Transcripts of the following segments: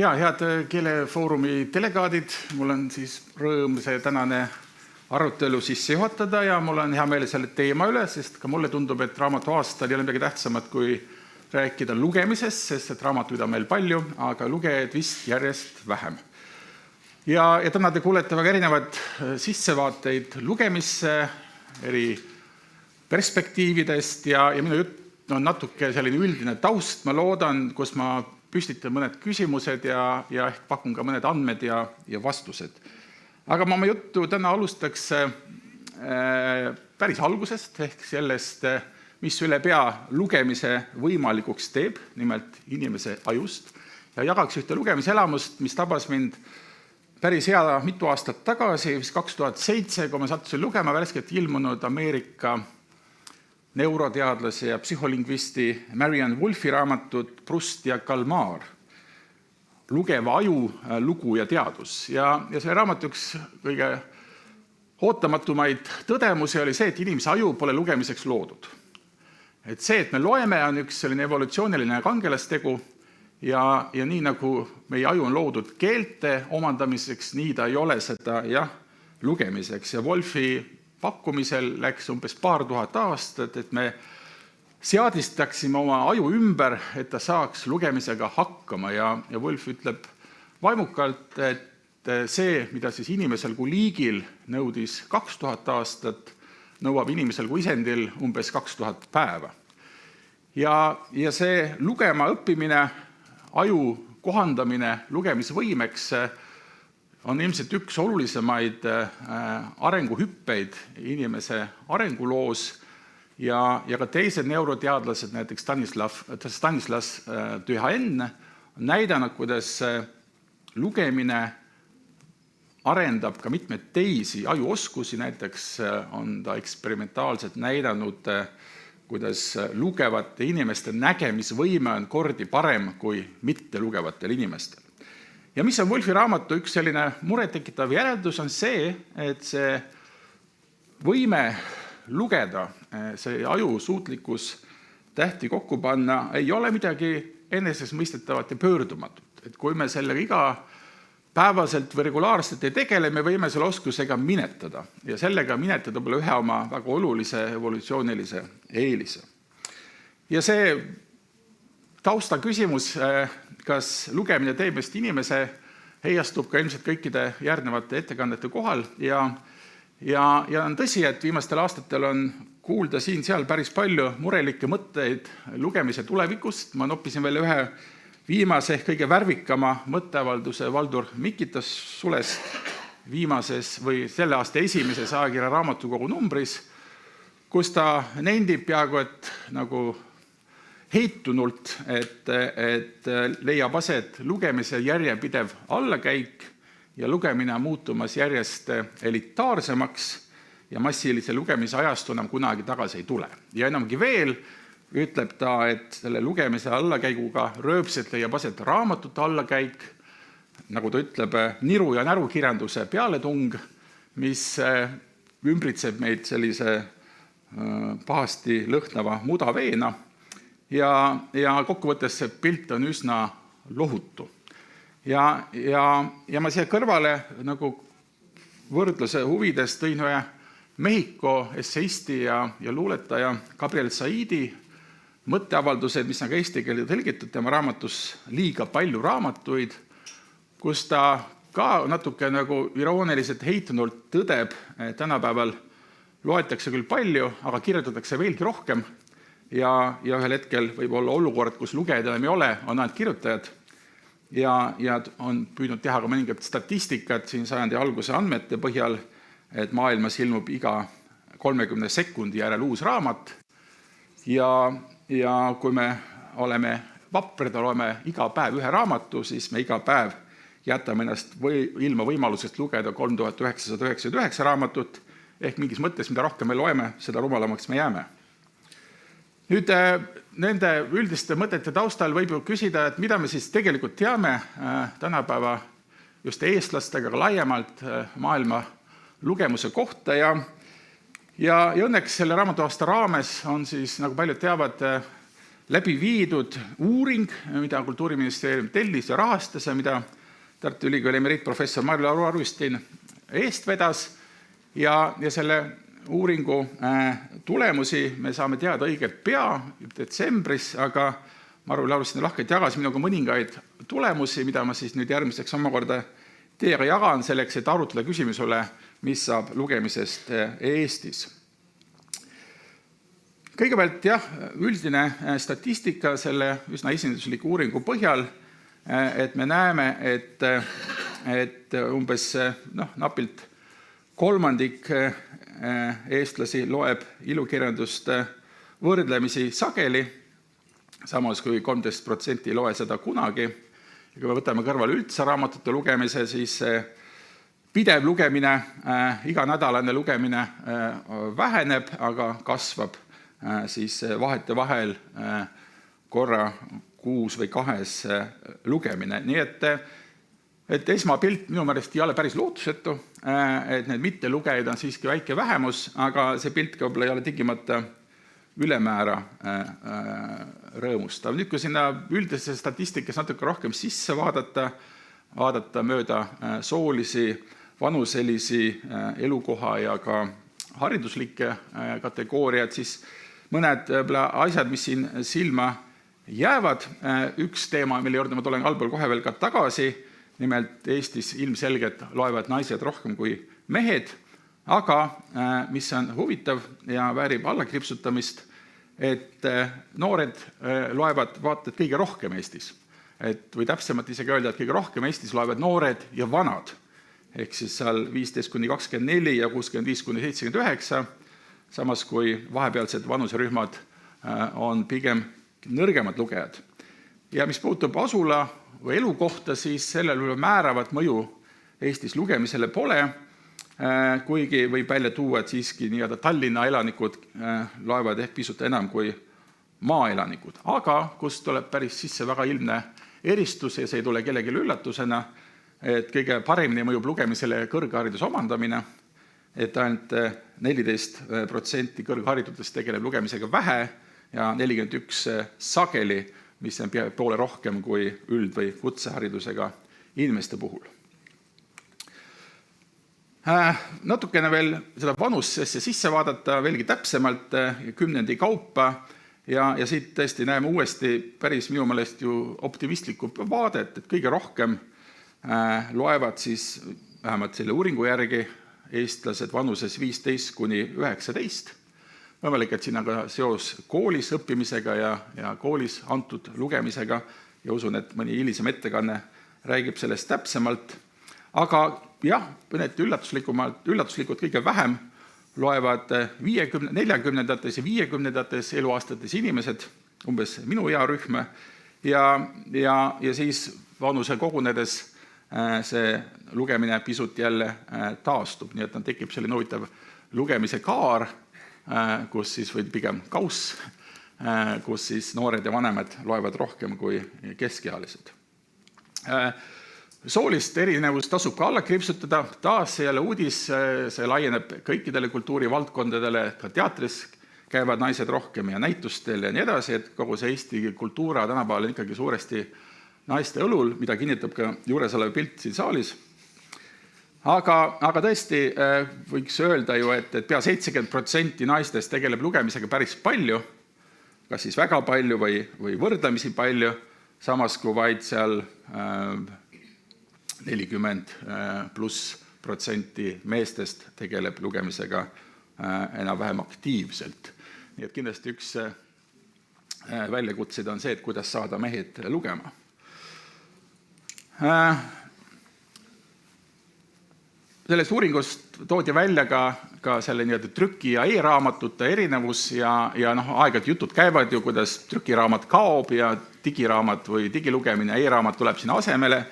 Head Keelefoorumi delegaadid, mul on siis rõõm see tänane arutelu sisse juhatada ja mul on hea meel selle teema üle, sest ka mulle tundub, et raamatu aastal ei ole midagi tähtsamat kui rääkida lugemisest, sest et raamatuid on meil palju, aga lugejaid vist järjest vähem. Ja täna te kuulete väga erinevad sissevaateid lugemisse eri perspektiividest ja minu jutt on natuke selline üldine taust, ma loodan, kus ma püstitan mõned küsimused ja ehk pakun ka mõned andmed ja vastused. Aga ma oma juttu täna alustaks päris algusest, ehk sellest, mis üle pea lugemise võimalikuks teeb, nimelt inimese ajust, ja jagaks ühte lugemiselamust, mis tabas mind päris hea mitu aastat tagasi, 2007, kui ma sattusin lugema värskelt ilmunud Ameerika neuroteadlase ja psühholingvisti Marianne Wolfi raamatut Proust ja Kalmar, Lugeva aju, lugu ja teadus. Ja see raamat üks kõige ootamatumaid tõdemusi oli see, et inimese aju pole lugemiseks loodud. Et see, et me loeme, on üks selline evolutsiooniline kangelastegu ja nii nagu meie aju on loodud keelte omandamiseks, nii ta ei ole seda lugemiseks. Ja Wolfi pakkumisel läks umbes paar tuhat aastat, et me seadistaksime oma aju ümber, et ta saaks lugemisega hakkama. Ja Wolf ütleb vaimukalt, et see, mida siis inimesel kui liigil nõudis 2000 aastat, nõuab inimesel kui isendil umbes 2000 päeva. Ja see lugema õppimine, aju kohandamine lugemisvõimeks on ilmselt üks olulisemaid arenguhüppeid inimese arenguloos ja ka teised neuroteadlased, näiteks Stanislas Dehaene, on näidanud, kuidas lugemine arendab ka mitmeid teisi ajuoskusi, näiteks on ta eksperimentaalselt näidanud, kuidas lugevate inimeste nägemisvõime on kordi parem kui mitte lugevatel inimestel. Ja mis on Wolfi raamatu üks selline muretekitav järeldus on see, et see võime lugeda, see aju suutlikkus tähti kokku panna ei ole midagi enesestmõistetavat ja pöördumatut. Et kui me sellega iga päevaselt või regulaarselt ei tegele, me võime selle oskusega minetada ja sellega minetada pole ühe oma väga olulise evolutsioonilise eelise. Ja see tausta küsimus, kas lugemine teeb meist inimese, heiastub ka ilmselt kõikide järgnevate ettekannete kohal ja on tõsi, et viimastel aastatel on kuulda siin-seal päris palju murelikke mõtteid lugemise tulevikust. Ma noppisin veel ühe viimase ehk kõige värvikama mõtteavalduse Valdur Mikitas sulest viimases või selle aasta esimeses ajakirja raamatukogu numbris, kus ta nendib peaaegu, et nagu heitunult, et leiab aset lugemise järjepidev allakäik ja lugemine on muutumas järjest elitaarsemaks ja massilise lugemise ajastu enam kunagi tagasi ei tule. Ja enamgi veel ütleb ta, et selle lugemise allakäiguga rööpselt leiab aset raamatute allakäik, nagu ta ütleb, niru- ja närukirjanduse pealetung, mis ümbritseb meid sellise pahasti lõhnava mudaveena. Ja kokkuvõttes see pilt on üsna lohutu. Ja ma siia kõrvale nagu võrdluse huvides tõin ühe Mehhiko esseisti ja luuletaja Gabriel Saidi mõtteavaldused, mis on ka eesti keelde tõlgitud tema raamatus Liiga palju raamatuid, kus ta ka natuke nagu irooniliselt heitunult tõdeb, et tänapäeval loetakse küll palju, aga kirjutatakse veelgi rohkem. Ja ühel hetkel võib olla olukord, kus lugejaid enam ei ole, on ainult kirjutajad ja on püüdnud teha ka mõningat statistikat siin sajandi alguse andmete põhjal, et maailmas ilmub iga 30 sekundi järel uus raamat ja kui me oleme vaprad ja loeme iga päev ühe raamatu, siis me iga päev jätame ennast ilma võimalusest lugeda 3999 raamatut, ehk mingis mõttes, mida rohkem me loeme, seda rumalamaks me jääme. Nüüd nende üldiste mõtete taustal võib ju küsida, et mida me siis tegelikult teame tänapäeva just eestlastega, aga laiemalt maailma lugemuse kohta ja õnneks selle raamatuaasta raames on siis, nagu paljud teavad, läbi viidud uuring, mida Kultuuriministeerium tellis ja rahastas ja mida Tartu Ülikooli emeriitprofessor Marju Arustin eest vedas. Ja selle uuringu tulemusi me saame teada õigelt pea, detsembris, aga Marju Arustin lahkelt jagas minuga mõningaid tulemusi, mida ma siis nüüd järgmiseks omakorda teiega jagan selleks, et arutleda küsimusele, mis saab lugemisest Eestis. Kõigepealt üldine statistika selle üsna esindusliku uuringu põhjal, et me näeme, et umbes napilt kolmandik eestlasi loeb ilukirjandust võrdlemisi sageli, samas kui 13% ei loe seda kunagi. Ja kui me võtame kõrvale üldse raamatute lugemise, siis pidev lugemine, iganädalane lugemine väheneb, aga kasvab siis vahete vahel korra kuus või kahes lugemine. Nii et esmapilt minu meelest ei ole päris lootusetu, et need mittelugejaid on siiski väike vähemus, aga see pilt võib-olla ei ole tingimata ülemäära rõõmustav. Nüüd, kui sinna üldise statistikas natuke rohkem sisse vaadata mööda soolisi, vanuselisi, elukoha ja ka hariduslikke kategooriad, siis mõned asjad, mis siin silma jäävad. Üks teema, mille juurde ma tulen allpool kohe veel ka tagasi, nimelt Eestis ilmselgelt loevad naised rohkem kui mehed, aga mis on huvitav ja väärib allakriipsutamist, et noored loevad vaata et kõige rohkem Eestis. Või täpsemalt isegi öelda, et kõige rohkem Eestis loevad noored ja vanad, ehk siis seal 15–24 ja 65–79, samas kui vahepealsed vanuserühmad on pigem nõrgemad lugejad. Ja mis puutub asula või elukohta, siis sellel määravat mõju Eestis lugemisele pole, kuigi võib välja tuua, et siiski nii-öelda Tallinna elanikud loevad ehk pisut enam kui maaelanikud. Aga kust tuleb päris sisse väga ilmne eristus ja see ei tule kellelegi üllatusena, et kõige paremini mõjub lugemisele kõrghariduse omandamine, et ainult 14% kõrgharidutest tegeleb lugemisega vähe ja 41% sageli, mis on poole rohkem kui üld- või kutseharidusega inimeste puhul. Natukene veel seda vanusesse sisse vaadata veelgi täpsemalt kümnendi kaupa ja siit tõesti näeme uuesti päris minu meelest ju optimistlikku vaadet, et kõige rohkem loevad siis vähemalt selle uuringu järgi eestlased vanuses 15–19. Võimalik, et siin on ka seos koolis õppimisega ja koolis antud lugemisega ja usun, et mõni hilisem ettekanne räägib sellest täpsemalt. Aga jah, mõneti üllatuslikult kõige vähem loevad 40-ndates ja 50-ndates eluaastates inimesed, umbes minu earühm, ja siis vanuse kogunedes see lugemine pisut jälle taastub, nii et tekib selline huvitav lugemise kaar, kus siis või pigem kauss, kus siis noored ja vanemad loevad rohkem kui keskealised. Soolist erinevust tasub ka alla kriipsutada, taas see jälle uudis, see laieneb kõikidele kultuurivaldkondadele, ka teatris käivad naised rohkem ja näitustel ja nii edasi, et kogu see Eesti kultuura tänapäeval on ikkagi suuresti naiste õlul, mida kinnitab ka juures olev pilt siin saalis. Aga tõesti võiks öelda ju, et pea 70% naistest tegeleb lugemisega päris palju, kas siis väga palju või võrdlemisi palju, samas kui vaid seal 40+ meestest tegeleb lugemisega enam-vähem aktiivselt. Nii et kindlasti üks väljakutseid on see, et kuidas saada mehed lugema. Sellest uuringust toodi välja ka selle trüki- ja e-raamatute erinevus ja aegad jutud käivad ju, kuidas trükiraamat kaob ja digiraamat või digilugemine, e-raamat tuleb sinna asemele.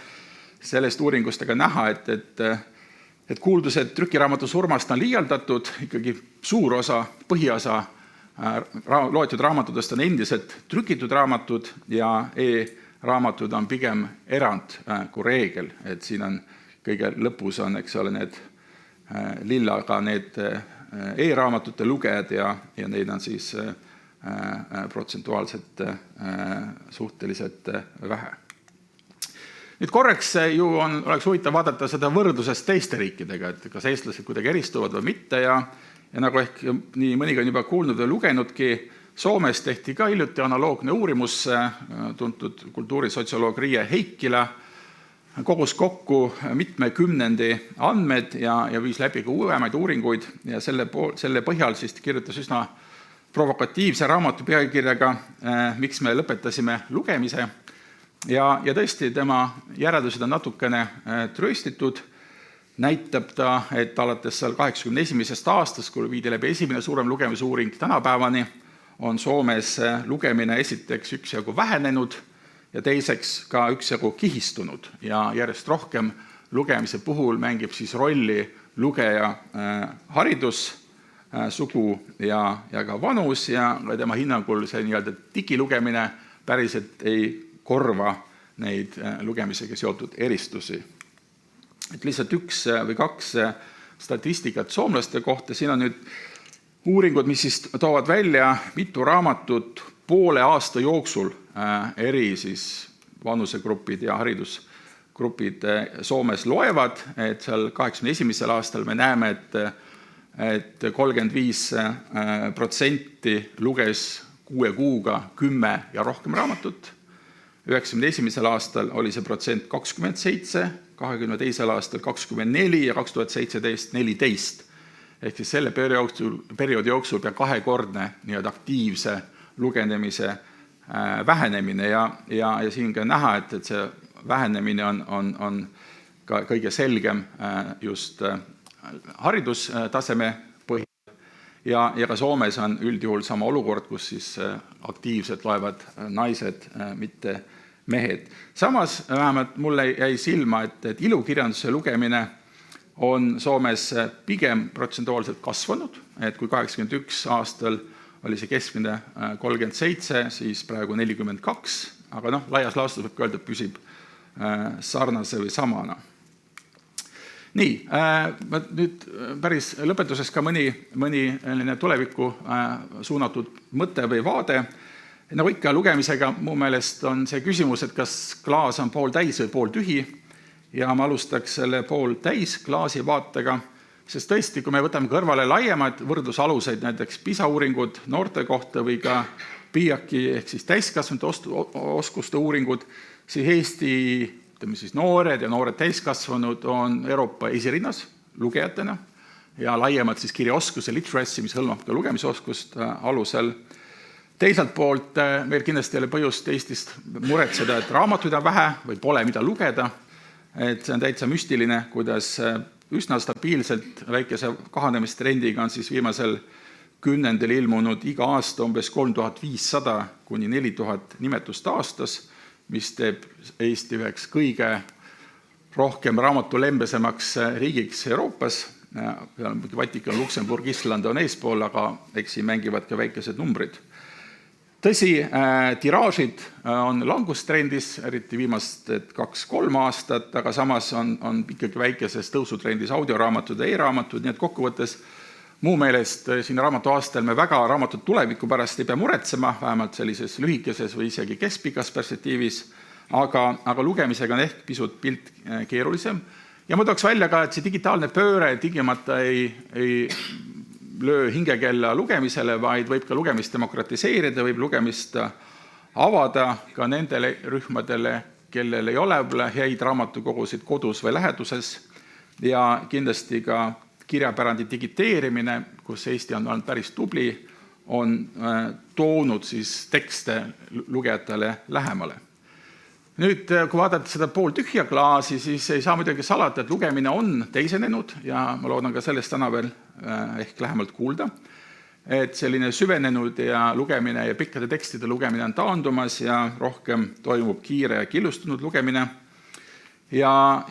Sellest uuringust aga näha, et kuuldused trükiraamatu surmast on liialdatud, ikkagi suur osa, põhiosa loetud raamatutest on endiselt trükitud raamatud ja e-raamatud on pigem erand kui reegel, et siin on kõige lõpus on, eks ole, need lillaga need e-raamatute lugejad ja neid on siis protsentuaalselt suhteliselt vähe. Nüüd korraks ju oleks huvitav vaadata seda võrdlusest teiste riikidega, et kas eestlased kuidagi eristuvad või mitte ja nagu ehk nii mõnigi on juba kuulnud või lugenudki, Soomes tehti ka hiljuti analoogne uurimus, tuntud kultuurisotsioloog Riie Heikkila kogus kokku mitme kümnendi andmed ja viis läbi ka uuemaid uuringuid ja selle põhjal siis kirjutas üsna provokatiivse raamatu pealkirjaga Miks me lõpetasime lugemise ja tõesti tema järeldused on natukene trööstitud. Näitab ta, et alates 81. aastast, kui viidi läbi esimene suurem lugemisuuring tänapäevani, on Soomes lugemine esiteks üksjagu vähenenud ja teiseks ka üksjagu kihistunud ja järjest rohkem lugemise puhul mängib siis rolli lugeja haridus, sugu ja ka vanus ja tema hinnangul see nii-öelda digilugemine päriselt ei korva neid lugemisega seotud eristusi. Et lihtsalt üks või kaks statistikat soomlaste kohta, siin on nüüd uuringud, mis siis toovad välja mitu raamatut poole aasta jooksul eri siis vanusegrupid ja haridusgrupid Soomes loevad, et seal 81. aastal me näeme, et 35% luges 6 kuuga 10 ja rohkem raamatut. 91. aastal oli see protsent 27, 22. aastal 24 ja 2017 14. Ehk siis selle perioodi jooksul pea kahekordne nii-öelda aktiivse lugenemise vähenemine ja siin ka näha, et see vähenemine on ka kõige selgem just haridustaseme põhjal ja ka Soomes on üldjuhul sama olukord, kus siis aktiivselt loevad naised, mitte mehed. Samas vähemalt mulle jäi silma, et ilukirjanduse lugemine on Soomes pigem protsentuaalselt kasvanud, et kui 81 aastal oli see keskmine 37, siis praegu 42, aga laias laastus võib öelda, et püsib sarnase või samana. Nii, nüüd päris lõpetuseks ka mõni tulevikku suunatud mõte või vaade. Nagu ikka lugemisega mu meelest on see küsimus, et kas klaas on pool täis või pool tühi ja ma alustaks selle pool täis klaasi vaatega, sest tõesti, kui me võtame kõrvale laiemad võrdlusaluseid, näiteks PISA uuringud noorte kohta või ka PIAC-i ehk siis täiskasvanute oskuste uuringud, siis Eesti noored ja noored täiskasvanud on Euroopa esirinnas lugejatena ja laiemalt siis kirjaoskuse literacy, mis hõlmab ka lugemisoskust alusel. Teisalt poolt meil kindlasti ei ole põhjust Eestist muretseda, et raamatuid on vähe või pole mida lugeda. Et see on täitsa müstiline, kuidas üsna stabiilselt väikese kahanemistrendiga on siis viimasel kümnendil ilmunud iga aasta umbes 3500 kuni 4000 nimetust aastas, mis teeb Eesti üheks kõige rohkem raamatulembesemaks riigiks Euroopas. Vatikan, Luksemburg, Island on eespool, aga eks siin mängivad ka väikesed numbrid. Tõsi, tiraažid on langustrendis, eriti viimast 2-3 aastat, aga samas on ikkagi väikeses tõusutrendis audioraamatud ja e-raamatud, nii et kokkuvõttes muu meelest siin raamatu aastal me väga raamatut tuleviku pärast ei pea muretsema, vähemalt sellises lühikeses või isegi keskpikas perspektiivis, aga lugemisega on ehk pisut pilt keerulisem. Ja ma tooks välja ka, et see digitaalne pööre tingimata ei löö hingekella lugemisele, vaid võib ka lugemist demokratiseerida, võib lugemist avada ka nendele rühmadele, kellel ei ole häid raamatukogusid kodus või läheduses ja kindlasti ka kirjapärandi digiteerimine, kus Eesti on olnud päris tubli, on toonud siis tekste lugejatele lähemale. Nüüd, kui vaadata seda pooltühja klaasi, siis ei saa muidugi salata, et lugemine on teisenenud ja ma loodan ka sellest täna veel ehk lähemalt kuulda. Et selline süvenenud ja lugemine ja pikkade tekstide lugemine on taandumas ja rohkem toimub kiire ja killustunud lugemine. Ja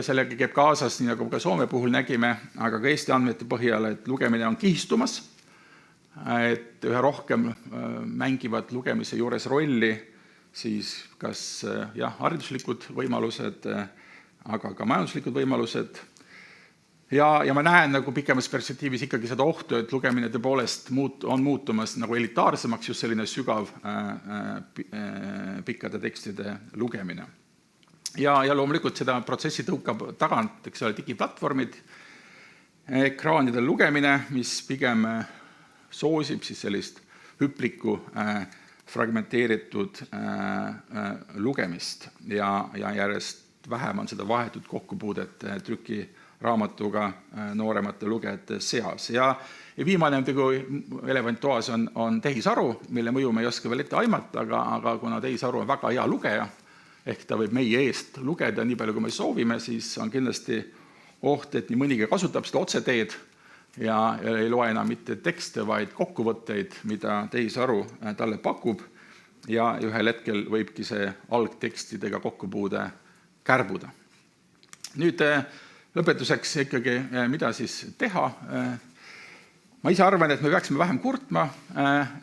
sellega käib kaasas, nii nagu ka Soome puhul nägime, aga ka Eesti andmete põhjal, et lugemine on kihistumas, et üha rohkem mängivad lugemise juures rolli siis kas hariduslikud võimalused, aga ka majanduslikud võimalused. Ja ma näen nagu pikemas perspektiivis ikkagi seda ohtu, et lugemine tõepoolest on muutumas nagu elitaarsemaks just selline sügav pikkade tekstide lugemine. Ja loomulikult seda protsessi tõukab tagant, eks ole, digiplatvormid, ekraanidel lugemine, mis pigem soosib siis sellist hüplikku fragmenteeritud lugemist ja järjest vähem on seda vahetut kokkupuudet trükiraamatuga nooremate lugejate seas. Ja viimane elevant toas on tehisaru, mille mõju me ei oska veel ette aimata, aga kuna tehisaru on väga hea lugeja, ehk ta võib meie eest lugeda nii palju, kui me soovime, siis on kindlasti oht, et nii mõnigi kasutab seda otseteed ja ei loe enam mitte tekste, vaid kokkuvõtteid, mida tehisaru talle pakub ja ühel hetkel võibki see algtekstidega kokkupuude kärbuda. Nüüd lõpetuseks ikkagi, mida siis teha. Ma ise arvan, et me peaksime vähem kurtma,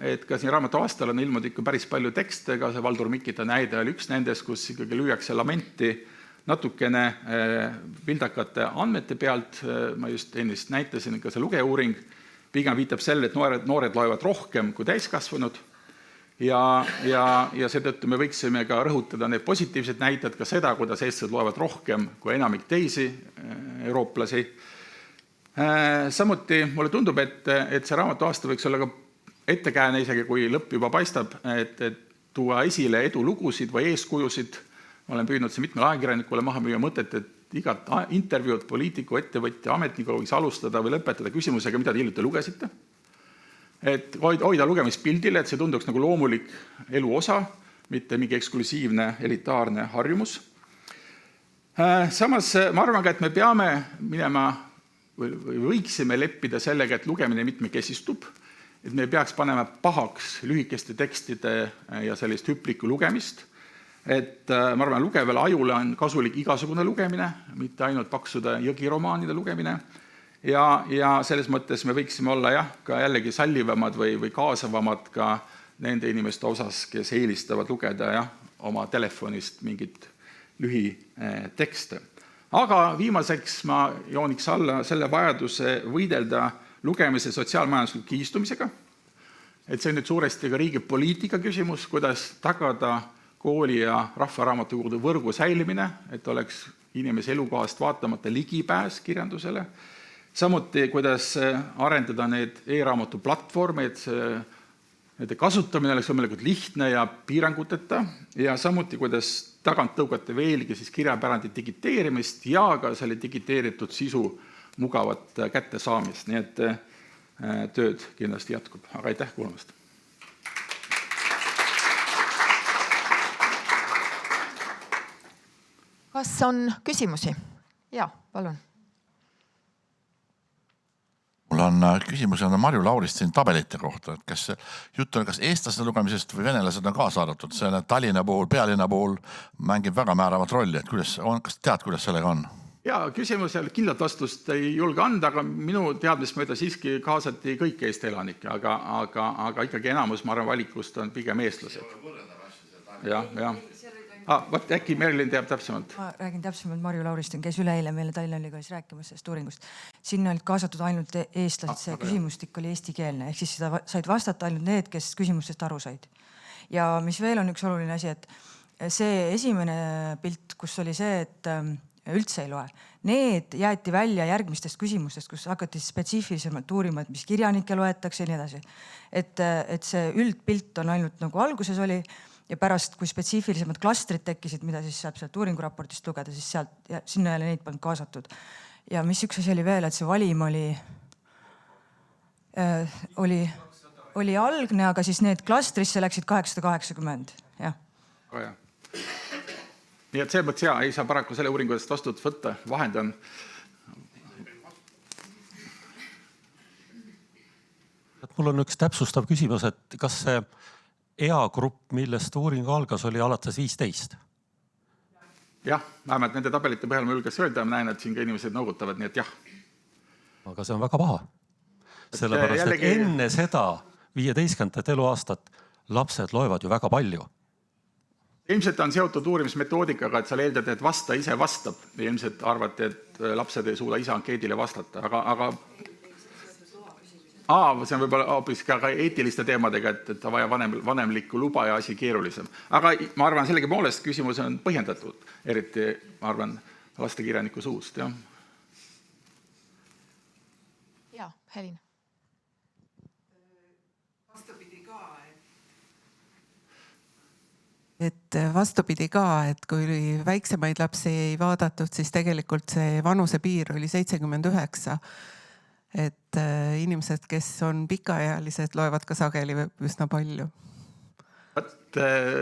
et ka siin raamatu aastal on ilmunud ikka päris palju tekste, ka see Valdur Mikita näide oli üks nendest, kus ikkagi lüüakse lamenti natukene vildakate andmete pealt. Ma just ennist näitasin, ka see lugeuuring pigem viitab selle, et noored loevad rohkem kui täiskasvanud ja seetõttu me võiksime ka rõhutada need positiivsed näited, ka seda, kuidas eestlased loevad rohkem kui enamik teisi eurooplasi. Samuti mulle tundub, et see raamatu aasta võiks olla ka ettekääne, isegi kui lõpp juba paistab, et tuua esile edulugusid või eeskujusid. Ma olen püüdnud see mitmele ajakirjanikule maha müüa mõtet, et igat intervjuud poliitiku, ettevõtja, ametniku võiks alustada või lõpetada küsimusega, mida te hiljuti lugesite. Et hoida lugemispildile, et see tunduks nagu loomulik elu osa, mitte mingi eksklusiivne elitaarne harjumus. Samas ma arvan ka, et me peame minema või võiksime leppida sellega, et lugemine mitmekesistub, et me peaks panema pahaks lühikeste tekstide ja sellist hüplikku lugemist. Et ma arvan, lugeval ajule on kasulik igasugune lugemine, mitte ainult paksude jõgiromaanide lugemine. Ja selles mõttes me võiksime olla ka jällegi sallivamad või kaasavamad ka nende inimeste osas, kes eelistavad lugeda oma telefonist mingit lühitekste. Aga viimaseks ma jooniks alla selle vajaduse võidelda lugemise sotsiaalmajandusliku kiistumisega. Et see on nüüd suuresti ka riigi poliitika küsimus, kuidas tagada kooli ja rahvaraamatukogude võrgu säilimine, et oleks inimese elukohast vaatamata ligipääs kirjandusele. Samuti, kuidas arendada need e-raamatu platvorme, et nende kasutamine oleks võimalikult lihtne ja piiranguteta ja samuti, kuidas tagant tõugata veelgi siis kirjapärandi digiteerimist ja ka selle digiteeritud sisu mugavat kättesaamist. Nii et tööd kindlasti jätkub. Aga aitäh kuulamast! Kas on küsimusi? Jaa, palun. Mul on küsimus Marju Laurist siin tabelite kohta, et kas jutt on kas eestlaste lugemisest või venelased on kaasa arvatud. See Tallinna puhul, pealinna puhul mängib väga määravat rolli, et kas tead, kuidas sellega on? Jaa, küsimus kindlalt vastust ei julge anda, aga minu teadmist mööda siiski kaasati kõik Eesti elanikke, aga ikkagi enamus, ma arvan, valikust on pigem eestlased. Jah. Võt äkki Merilin teab täpsemalt. Ma räägin täpsemalt, Marju Lauristin käis üleeile meile Tallinna Ülikoolis rääkimas sellest uuringust. Sinna olid kaasatud ainult eestlased, see küsimustik oli eestikeelne, ehk siis seda said vastata ainult need, kes küsimustest aru said. Ja mis veel on üks oluline asi, et see esimene pilt, kus oli see, et üldse ei loe, need jäeti välja järgmistest küsimustest, kus hakati spetsiifilisemalt uurima, et mis kirjanikke loetakse ja nii edasi. Et see üldpilt on ainult nagu alguses oli, ja pärast, kui spetsiifilisemad klastrid tekkisid, mida siis saab sealt uuringuraportist lugeda, siis sinna jälle neid polnud kaasatud. Ja mis üks asi oli veel, et see valim oli algne, aga siis need klastrisse läksid 880. Jah. Nii et see mõttes ei saa paraku selle uuringudest vastut võtta, vahendan. Mul on üks täpsustav küsimus, et kas see eagrupp, millest uuring algas, oli alates 15? Jah, vähemalt nende tabelite põhjal ma julges öelda, ma näen, et siin ka inimesed noogutavad, nii et jah. Aga see on väga paha. Sellepärast, et enne seda 15. eluaastat lapsed loevad ju väga palju. Ilmselt on seotud uurimismetoodikaga, et sa eeldad, et vastaja ise vastab. Ilmselt arvate, et lapsed ei suuda ise ankeedile vastata, aga see on võib-olla hoopis ka eetiliste teemadega, et vaja vanemlikku luba ja asi keerulisem. Aga ma arvan, sellegipoolest küsimus on põhjendatud, eriti, ma arvan, lastekirjaniku suust, jah. Ja, Helin. Vastupidi ka, et kui väiksemaid lapsi ei vaadatud, siis tegelikult see vanusepiir oli 79. Et inimesed, kes on pikaealised, loevad ka sageli üsna palju.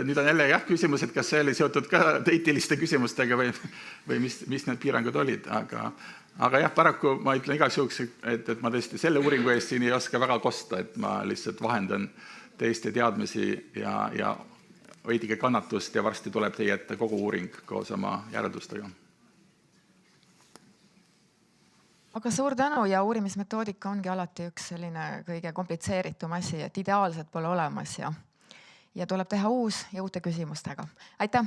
Nüüd on jälle küsimus, et kas see oli seotud ka eetiliste küsimustega või mis need piirangud olid. Aga jah, paraku ma ütlen igaks juhuks, et ma tõesti selle uuringu eest siin ei oska väga kosta, et ma lihtsalt vahendan teiste teadmisi ja veidike kannatust ja varsti tuleb teie ette kogu uuring koos oma järeldustega. Aga suur tänu ja uurimismetoodika ongi alati üks selline kõige komplitseeritum asi, et ideaalselt pole olemas ja tuleb teha uus ja uute küsimustega. Aitäh!